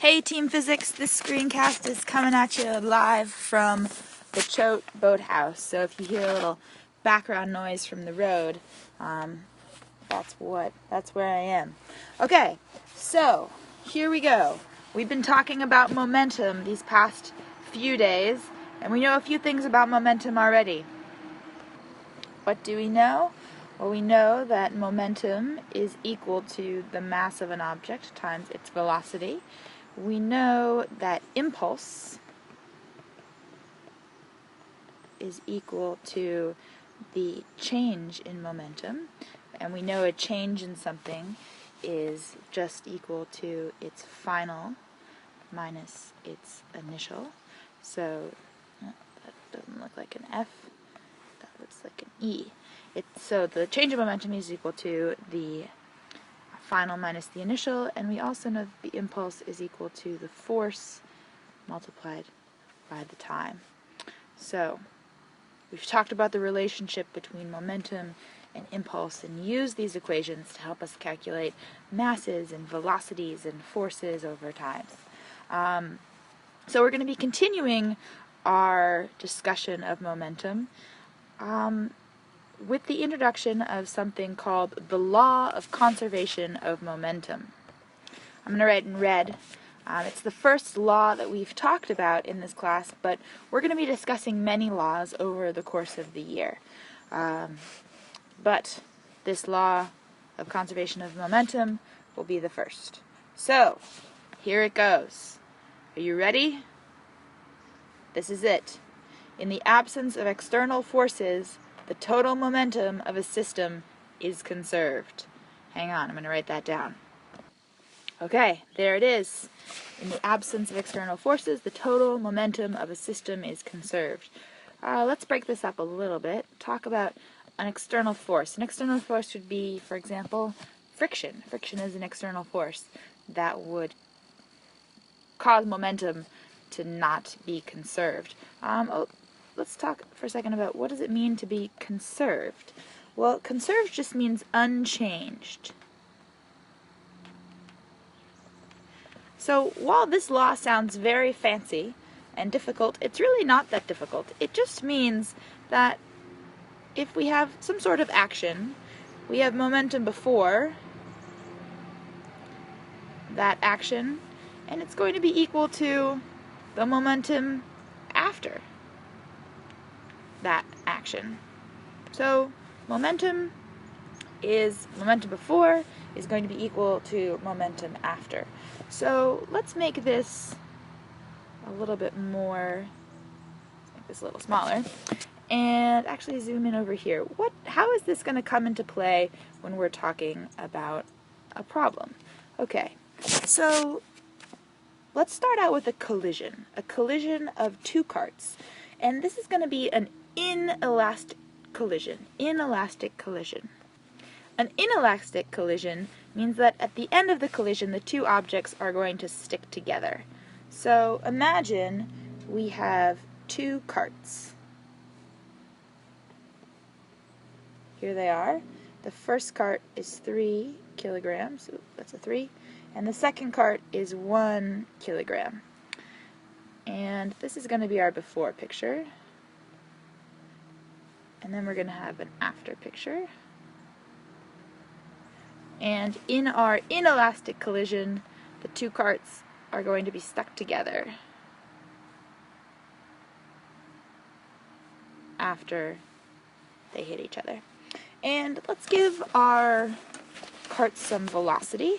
Hey Team Physics, this screencast is coming at you live from the Choate Boathouse. So if you hear a little background noise from the road, that's where I am. Okay, so here we go. We've been talking about momentum these past few days, and we know a few things about momentum already. What do we know? Well, we know that momentum is equal to the mass of an object times its velocity. We know that impulse is equal to the change in momentum, and we know a change in something is just equal to its final minus its initial. So that doesn't look like an F, that looks like an E. So the change of momentum is equal to the final minus the initial, and we also know that the impulse is equal to the force multiplied by the time. So we've talked about the relationship between momentum and impulse and used these equations to help us calculate masses and velocities and forces over time. So we're going to be continuing our discussion of momentum with the introduction of something called the law of conservation of momentum. I'm going to write in red. It's the first law that we've talked about in this class, but we're going to be discussing many laws over the course of the year. But this law of conservation of momentum will be the first. So, here it goes. Are you ready? This is it. In the absence of external forces, the total momentum of a system is conserved. Hang on, I'm going to write that down. Okay, there it is. In the absence of external forces, the total momentum of a system is conserved. Let's break this up a little bit. Talk about an external force. An external force would be, for example, friction. Friction is an external force that would cause momentum to not be conserved. Let's talk for a second about what does it mean to be conserved. Well, conserved just means unchanged. So while this law sounds very fancy and difficult, it's really not that difficult. It just means that if we have some sort of action, we have momentum before that action, and it's going to be equal to the momentum after that action. So momentum before is going to be equal to momentum after. So let's make this a little bit more, let's make this a little smaller, and actually zoom in over here. How is this going to come into play when we're talking about a problem? Okay, so let's start out with a collision of two carts. And this is going to be an inelastic collision. An inelastic collision means that at the end of the collision, the two objects are going to stick together. So imagine we have two carts. Here they are. The first cart is 3 kilograms, so that's a 3, and the second cart is 1 kilogram. And this is going to be our before picture. And then we're going to have an after picture. And in our inelastic collision, the two carts are going to be stuck together after they hit each other. And let's give our carts some velocity,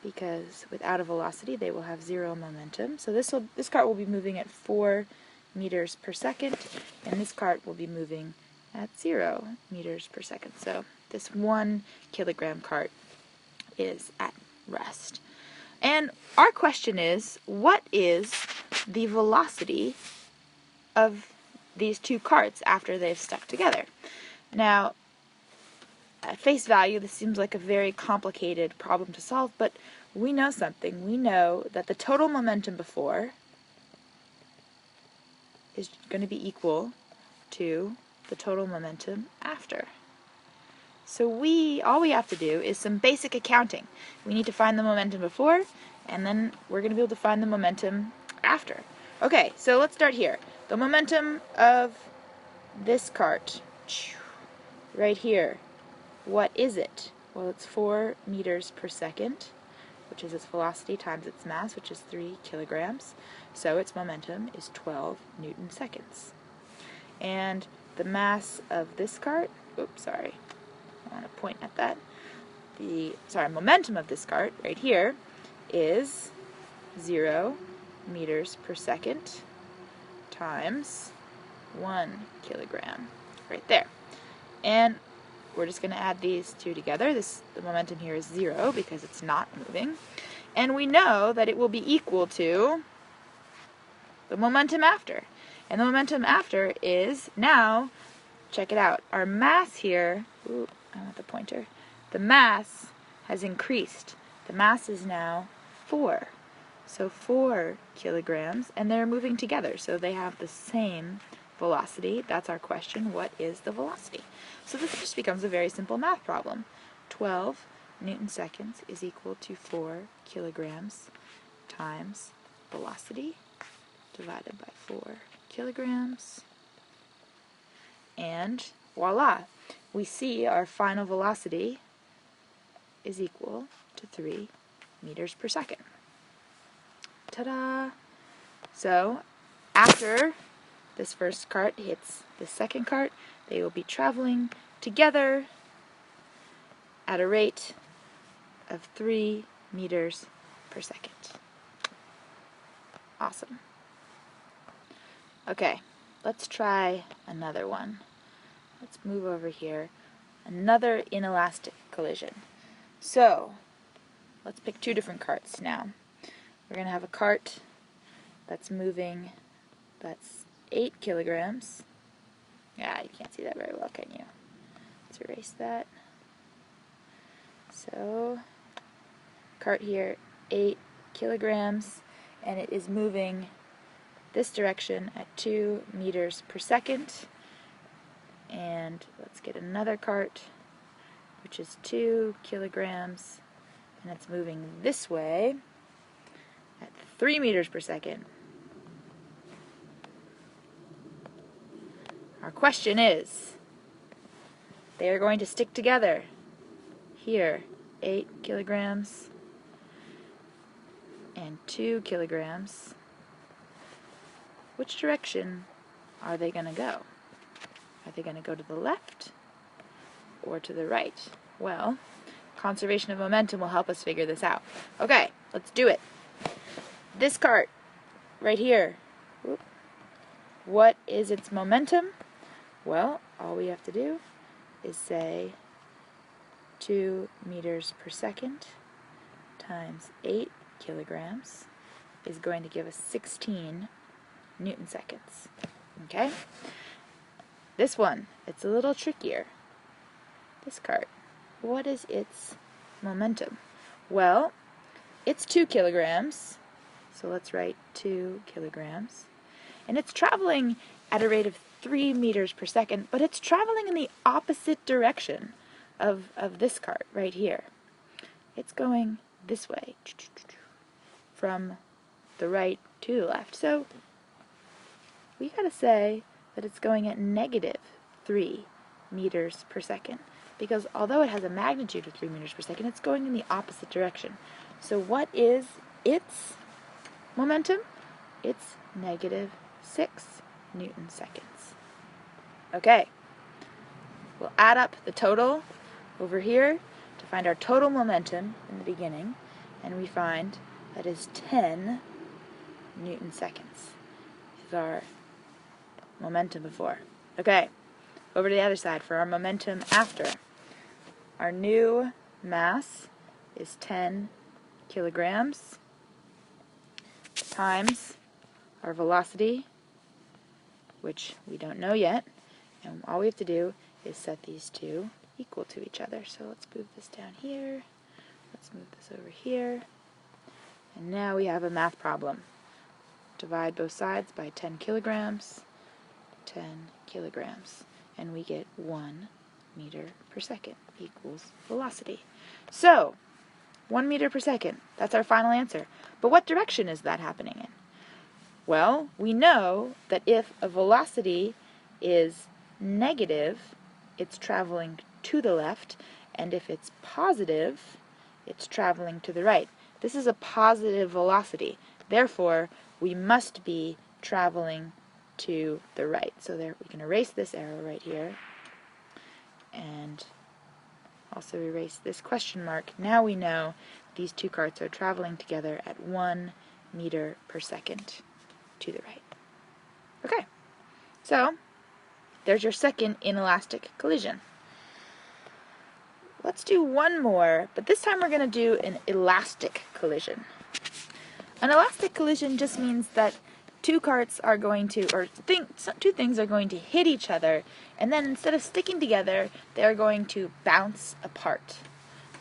because without a velocity they will have zero momentum. So this cart will be moving at 4 meters per second, and this cart will be moving at 0 meters per second. So this 1 kilogram cart is at rest. And our question is, what is the velocity of these two carts after they've stuck together? Now, at face value, this seems like a very complicated problem to solve, but we know something. We know that the total momentum before is going to be equal to the total momentum after. So all we have to do is some basic accounting. We need to find the momentum before, and then we're going to be able to find the momentum after. Okay, so let's start here. The momentum of this cart, right here, what is it? Well, it's 4 meters per second, which is its velocity times its mass, which is 3 kilograms. So its momentum is 12 Newton seconds. And the mass of this cart, oops, sorry, I want to point at that. Momentum of this cart right here is 0 meters per second times 1 kilogram, right there. And we're just going to add these two together. The momentum here is 0 because it's not moving. And we know that it will be equal to the momentum after. And the momentum after is now, check it out, our mass here, I want the pointer, the mass has increased. The mass is now 4. So 4 kilograms, and they're moving together, so they have the same velocity. That's our question. What is the velocity? So this just becomes a very simple math problem. 12 Newton seconds is equal to 4 kilograms times velocity divided by 4 kilograms. And voila, we see our final velocity is equal to 3 meters per second. Ta-da! So after this first cart hits the second cart, they will be traveling together at a rate of 3 meters per second. Awesome. Okay, let's try another one. Let's move over here. Another inelastic collision. So, let's pick 2 different carts now. We're going to have a cart that's moving, that's 8 kilograms. Yeah, you can't see that very well, can you? Let's erase that. So, cart here, 8 kilograms, and it is moving this direction at 2 meters per second. And let's get another cart, which is 2 kilograms, and it's moving this way at 3 meters per second. Our question is, they are going to stick together. Here, 8 kilograms and 2 kilograms. Which direction are they going to go? Are they going to go to the left or to the right? Well, conservation of momentum will help us figure this out. Okay, let's do it. This cart, right here, what is its momentum? Well, all we have to do is say 2 meters per second times 8 kilograms is going to give us 16 Newton seconds. Okay? This one, it's a little trickier. This cart, what is its momentum? Well, it's 2 kilograms, so let's write 2 kilograms. And it's traveling at a rate of 3 meters per second, but it's traveling in the opposite direction of this cart right here. It's going this way, from the right to the left. So we gotta say that it's going at negative 3 meters per second, because although it has a magnitude of 3 meters per second, it's going in the opposite direction. So what is its momentum? It's negative 6 Newton seconds. Okay, we'll add up the total over here to find our total momentum in the beginning, and we find that is 10 Newton seconds. This is our momentum before. Okay, over to the other side for our momentum after. Our new mass is 10 kilograms times our velocity, which we don't know yet, and all we have to do is set these two equal to each other. So let's move this down here, let's move this over here, and now we have a math problem. Divide both sides by 10 kilograms, 10 kilograms, and we get 1 meter per second equals velocity. So, 1 meter per second, that's our final answer. But what direction is that happening in? Well, we know that if a velocity is negative, it's traveling to the left, and if it's positive, it's traveling to the right. This is a positive velocity. Therefore, we must be traveling to the right. So there, we can erase this arrow right here, and also erase this question mark. Now we know these two carts are traveling together at 1 meter per second to the right. Okay, so there's your second inelastic collision. Let's do one more, but this time we're going to do an elastic collision. An elastic collision just means that two carts are going to, or two things are going to hit each other, and then instead of sticking together, they're going to bounce apart.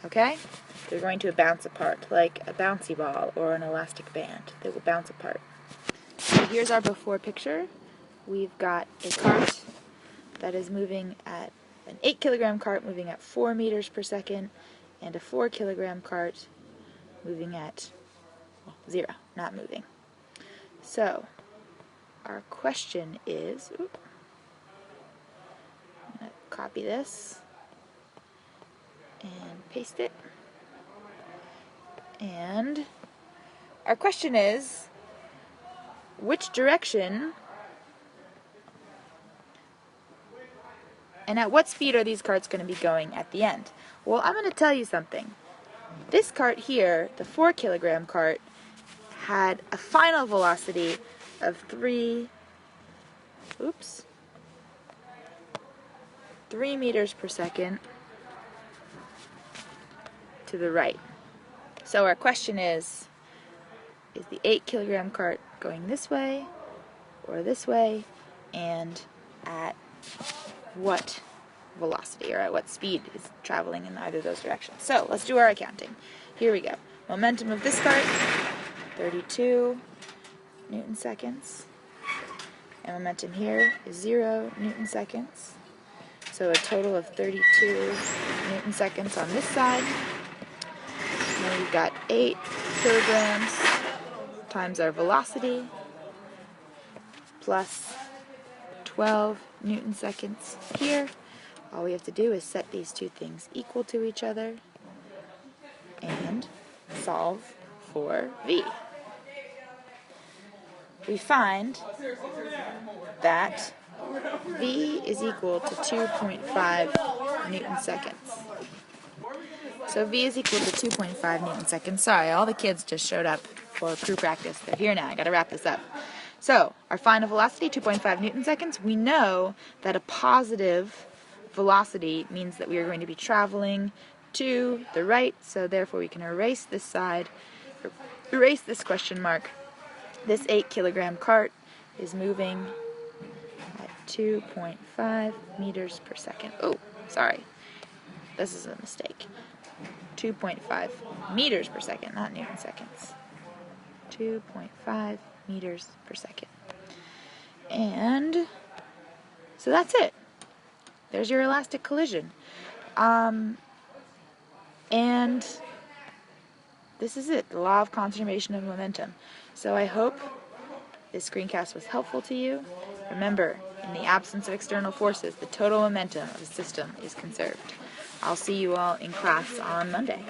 Okay? They're going to bounce apart, like a bouncy ball or an elastic band. They will bounce apart. So here's our before picture. We've got a cart that is moving at an 8 kilogram cart moving at 4 meters per second, and a 4 kilogram cart moving at 0, not moving. So, our question is, I'm going to copy this and paste it. And our question is, which direction and at what speed are these carts going to be going at the end? Well, I'm going to tell you something. This cart here, the 4 kilogram cart, had a final velocity of 3 meters per second to the right. So our question is the 8 kilogram cart going this way or this way, and at what velocity or at what speed is traveling in either of those directions? So let's do our accounting. Here we go. Momentum of this cart, 32 Newton seconds. And momentum here is 0 Newton seconds. So a total of 32 Newton seconds on this side. And then we've got 8 kilograms times our velocity plus 12 Newton seconds here. All we have to do is set these two things equal to each other and solve for V. We find that V is equal to 2.5 Newton seconds. So V is equal to 2.5 Newton seconds. Sorry, all the kids just showed up for crew practice. They're here now. I gotta wrap this up. So, our final velocity, 2.5 Newton seconds. We know that a positive velocity means that we are going to be traveling to the right, so therefore we can erase this side, erase this question mark. This 8 kilogram cart is moving at 2.5 meters per second. Oh, sorry. This is a mistake. 2.5 meters per second, not Newton seconds. 2.5 meters per second. And so that's it. There's your elastic collision. And this is it, the law of conservation of momentum. So I hope this screencast was helpful to you. Remember, in the absence of external forces, the total momentum of a system is conserved. I'll see you all in class on Monday.